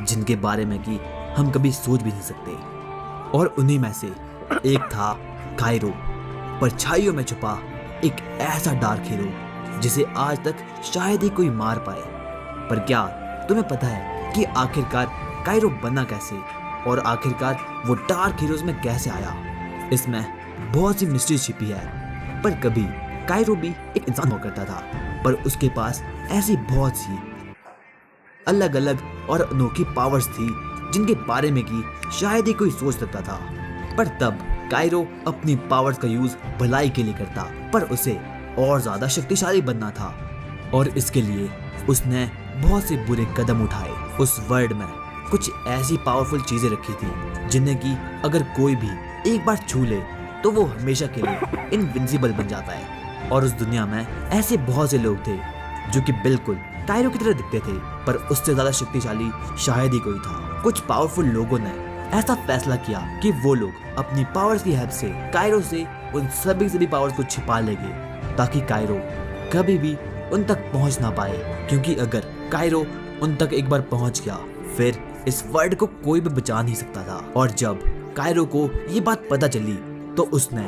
जिनके बारे में कि हम कभी सोच भी नहीं सकते। और उन्हीं में से एक था कायरो, परछाइयों में छुपा एक ऐसा डार्क हीरो जिसे आज तक शायद ही कोई मार पाए। पर क्या तुम्हें पता है कि आखिरकार कायरो बना कैसे और आखिरकार वो डार्क हीरोज में कैसे आया? इसमें बहुत सी मिस्ट्री छिपी है। पर कभी कायरो भी एक इंसान हुआ करता था, पर उसके पास ऐसी बहुत सी अलग अलग और अनोखी पावर्स थी जिनके बारे में कि शायद ही कोई सोच सकता था। पर तब कायरो अपनी पावर्स का यूज भलाई के लिए करता, पर उसे और ज्यादा शक्तिशाली बनना था और इसके लिए उसने बहुत से बुरे कदम उठाए। उस वर्ल्ड में कुछ ऐसी पावरफुल चीजें रखी थी जिन्हें कि अगर कोई भी एक बार छू ले तो वो हमेशा के लिए इनविंसिबल बन जाता है। और उस दुनिया में ऐसे बहुत से लोग थे जो कि बिल्कुल कायरो की तरह दिखते थे, पर उससे ज्यादा शक्तिशाली शायद ही कोई था। कुछ पावरफुल लोगों ने ऐसा फैसला किया कि वो लोग अपनी पावर्स की हेल्प से कायरो से उन सभी पावर्स को छिपा लेंगे ताकि कायरो कभी भी उन तक पहुंच ना पाए, क्योंकि अगर कायरो उन तक एक बार पहुंच गया फिर इस वर्ल्ड को कोई भी बचा नहीं सकता था। और जब कायरो को ये बात पता चली तो उसने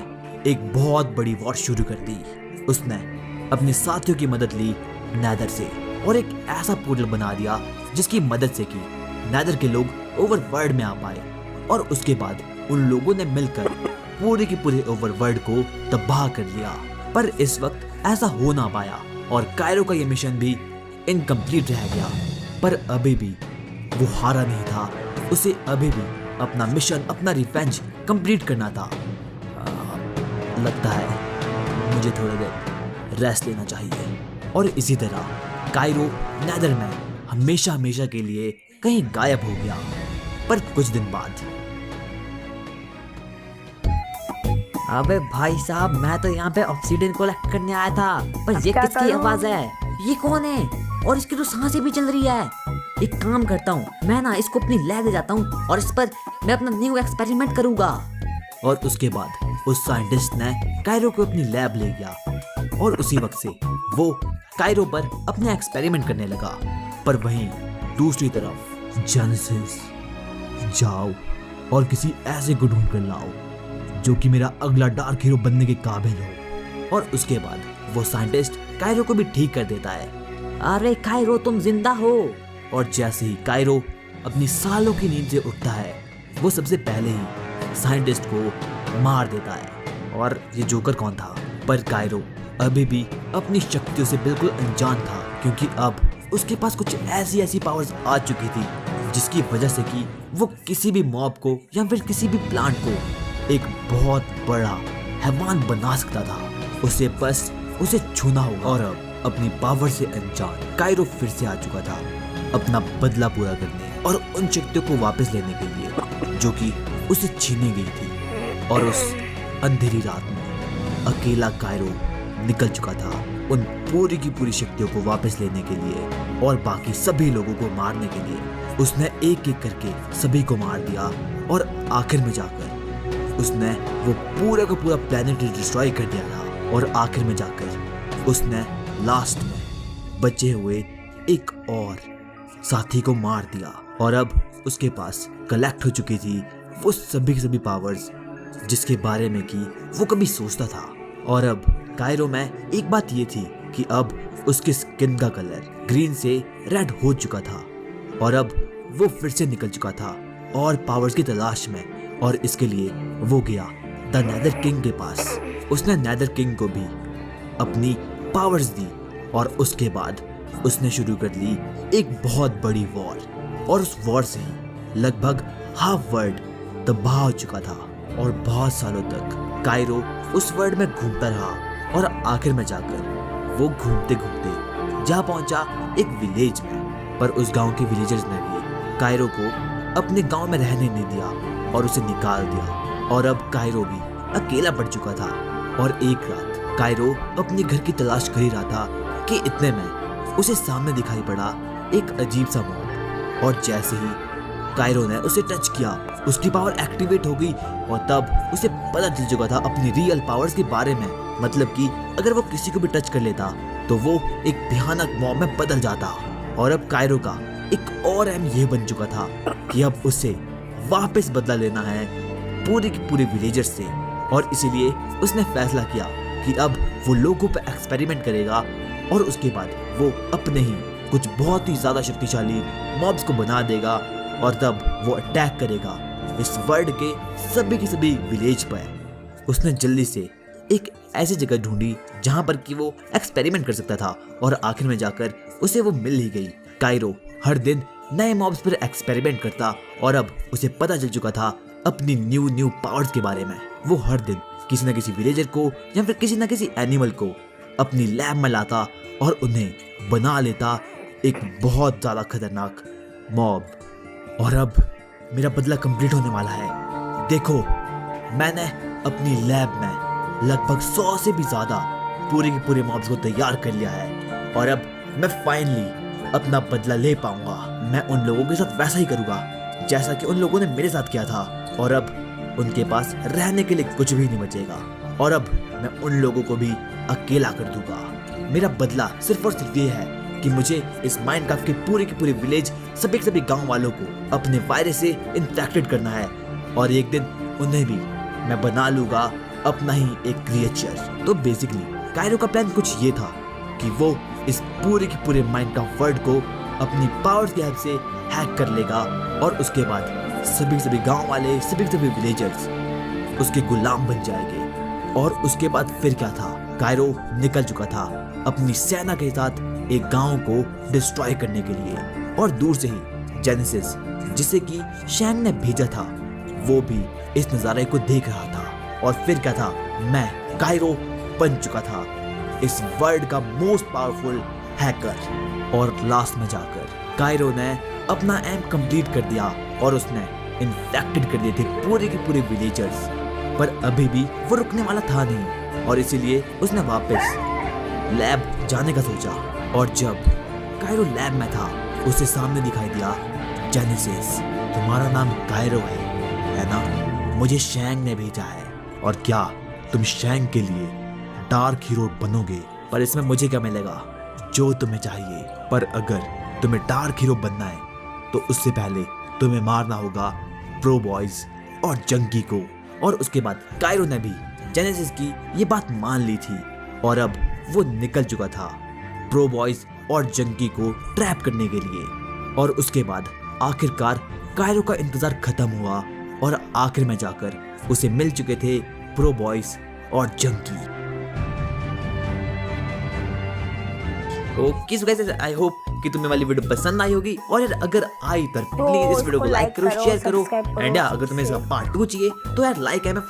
एक बहुत बड़ी वॉर शुरू कर दी। उसने अपने साथियों की मदद ली नैदर से और एक ऐसा पोर्टल बना दिया जिसकी मदद से कि नैदर के लोग ओवरवर्ल्ड में आ पाए। और उसके बाद उन लोगों ने मिलकर पूरे के पूरे ओवरवर्ल्ड को तबाह कर लिया। पर इस वक्त ऐसा हो ना पाया और कायरो का ये मिशन भी इनकम्प्लीट रह गया। पर अभी भी वो हारा नहीं था, उसे अभी भी अपना मिशन, अपना रिवेंज कंप्लीट करना था। लगता है मुझे थोड़ी देर रेस्ट लेना चाहिए। और इसी तरह कायरो नैदर में हमेशा हमेशा के लिए कहीं गायब हो गया। पर कुछ दिन बाद अबे भाई साहब, मैं तो यहाँ पे ऑक्सीजन कलेक्ट करने आया था, पर ये किसकी आवाज है? ये कौन है? और इसकी तो सांसें भी चल रही है। एक काम करता हूँ, मैं ना इसको अपनी लैब ले जाता हूँ और इस पर मैं अपना न्यू एक्सपेरिमेंट करूंगा। और उसके बाद उस साइंटिस्ट ने कायरो को अपनी लैब ले गया और उसी वक्त से वो कायरो पर अपने एक्सपेरिमेंट करने लगा। पर वहीं दूसरी तरफ जेनेसिस, जाओ और किसी ऐसे को ढूंढ कर लाओ जो कि मेरा अगला डार्क हीरो बनने के काबिल हो। और उसके बाद वो साइंटिस्ट कायरो को भी ठीक कर देता है। अरे कायरो, तुम जिंदा हो। और जैसे ही कायरो अपनी सालों की नींद से उठता है वो सबसे पहले ही साइंटिस्ट को मार देता है। और ये जोकर कौन था? पर कायरो अभी भी अपनी शक्तियों से बिल्कुल अनजान था, क्योंकि अब उसके पास कुछ ऐसी पावर्स आ चुकी थी जिसकी वजह से कि वो किसी भी मॉब को या फिर किसी भी प्लांट को एक बहुत बड़ा हैवान बना सकता था। उसे बस उसे छूना होगा। और अब अपनी पावर से अनजान कायरो फिर से आ चुका था अपना बदला पूरा करने और उन शक्तियों को वापस लेने के लिए जो कि उसे छीनी गई थी। और उस अंधेरी रात में अकेला कायरो निकल चुका था उन पूरी की पूरी शक्तियों को वापस लेने के लिए और बाकी सभी लोगों को मारने के लिए। उसने एक एक करके सभी को मार दिया और आखिर में जाकर उसने वो पूरा का पूरा प्लेनेट डिस्ट्रॉय कर दिया था। और आखिर में जाकर उसने लास्ट में बचे हुए एक और साथी को मार दिया। और अब उसके पास कलेक्ट हो चुकी थी वो सभी पावर्स जिसके बारे में कि वो कभी सोचता था। और अब कायरो में एक बात ये थी कि अब उसकी स्किन का कलर ग्रीन से रेड हो चुका था और अब वो फिर से निकल चुका था और पावर्स की तलाश में। और इसके लिए वो गया द नेदर किंग के पास। उसने नेदर किंग को भी अपनी पावर्स दी और उसके बाद उसने शुरू कर ली एक बहुत बड़ी वॉर। और उस वॉर से ही लगभग हाफ वर्ल्ड तबाह हो चुका था और बहुत सालों तक कायरो उस वर्ल्ड में घूमता रहा। और आखिर में जाकर वो घूमते घूमते जा पहुंचा एक विलेज में। पर उस गांव के विलेजर्स ने भी कायरो को अपने गांव में रहने नहीं दिया और उसे निकाल दिया। और अब कायरो भी अकेला पड़ चुका था। और एक रात कायरो अपने घर की तलाश कर ही रहा था कि इतने में उसे सामने दिखाई पड़ा एक अजीब सा मॉब। और जैसे ही कायरो ने उसे टच किया उसकी पावर एक्टिवेट हो गई और तब उसे पता चल चुका था अपनी रियल पावर्स के बारे में। मतलब कि अगर वो किसी को भी टच कर लेता तो वो एक भयानक मॉब में बदल जाता। और अब कायरो का एक और अहम ये बन चुका था कि अब उसे वापस बदला लेना है पूरे के पूरे विलेजर्स से, और इसीलिए उसने फैसला किया कि अब वो लोगों पर एक्सपेरिमेंट करेगा और उसके बाद वो अपने ही कुछ बहुत ही ज्यादा शक्तिशाली मॉब्स को बना देगा और तब वो अटैक करेगा इस वर्ल्ड के सभी विलेज पर। उसने जल्दी से एक ऐसी जगह ढूंढी जहां पर कि वो एक्सपेरिमेंट कर सकता था और आखिर में जाकर उसे वो मिल ही गई। काइरो हर दिन नए मॉब्स पर एक्सपेरिमेंट करता और अब उसे पता चल चुका था अपनी न्यू पावर्स के बारे में। वो हर दिन किसी न किसी विलेजर को या फिर किसी न किसी एनिमल को अपनी लैब में लाता और उन्हें बना लेता एक बहुत ज्यादा खतरनाक मॉब। और अब मेरा बदला कंप्लीट होने वाला है। देखो, मैंने अपनी लैब में लगभग 100 से भी ज्यादा पूरे के पूरे मॉब्स को तैयार कर लिया है और अब मैं फाइनली अपना बदला ले पाऊंगा। मैं उन लोगों के साथ वैसा ही करूंगा जैसा कि उन लोगों ने मेरे साथ किया था, और अब उनके पास रहने के लिए कुछ भी नहीं बचेगा और अब मैं उन लोगों को भी अकेला कर दूंगा। मेरा बदला सिर्फ और सिर्फ ये है कि मुझे इस माइनक्राफ्ट के पूरे विलेज सभी गांव वालों को अपने वायरस से इन्फेक्टेड करना है और एक दिन उन्हें भी मैं बना लूंगा अपना ही एक क्रिएचर। तो बेसिकली काइरो का प्लान कुछ ये था कि वो इस पूरे के पूरे माइनक्राफ्ट वर्ल्ड को अपनी पावर्स की हेल्प से हैक कर लेगा और उसके बाद सभी गांव वाले सभी विलेजर्स उसके गुलाम बन जाएंगे। और उसके बाद फिर क्या था, काइरो निकल चुका था अपनी सेना के साथ एक गांव को डिस्ट्रॉय करने के लिए और दूर से ही जेनेसिस, जिसे कि शैंग ने भेजा था, वो भी इस नजारे को देख रहा था। और फिर क्या था, मैं काइरो बन चुका था इस वर्ल्ड का मोस्ट पावरफुल हैकर। और लास्ट में जाकर काइरो ने अपना एम कंप्लीट कर दिया और उसने इन्फेक्टेड कर दिए थे पूरे के पूरे विलेजर्स, पर अभी भी वो रुकने वाला था नहीं और इसीलिए उसने वापस लैब जाने का सोचा। और जब काइरो लैब में था, उसे सामने दिखाई दिया जेनेसिस, तुम्हारा नाम काइरो है ना? मुझे शैंग ने भेजा है। और क्या तुम शैंग के लिए डार्क हीरो बनोगे? पर इसमें मुझे क्या मिलेगा? जो तुम्हें चाहिए। पर अगर तुम्हें डार्क हीरो बनना है तो उससे पहले तुम्हें मारना होगा प्रो बॉयज और जंकी को। और उसके बाद काइरो ने भी जेनेसिस की ये बात मान ली थी और अब वो निकल चुका था प्रो बॉयज और जंकी को ट्रैप करने के लिए। और उसके बाद आखिरकार काइरो का इंतजार खत्म हुआ और आखिर में जाकर उसे मिल चुके थे प्रो बॉयज और junkie. Okay so guys, I hope कि तुम्हें वाली वीडियो पसंद आई होगी और यार अगर आई तो प्लीज इस वीडियो को लाइक करो, शेयर करो एंड अगर तुम्हें इसका पार्ट 2 चाहिए तो यार लाइक है मैं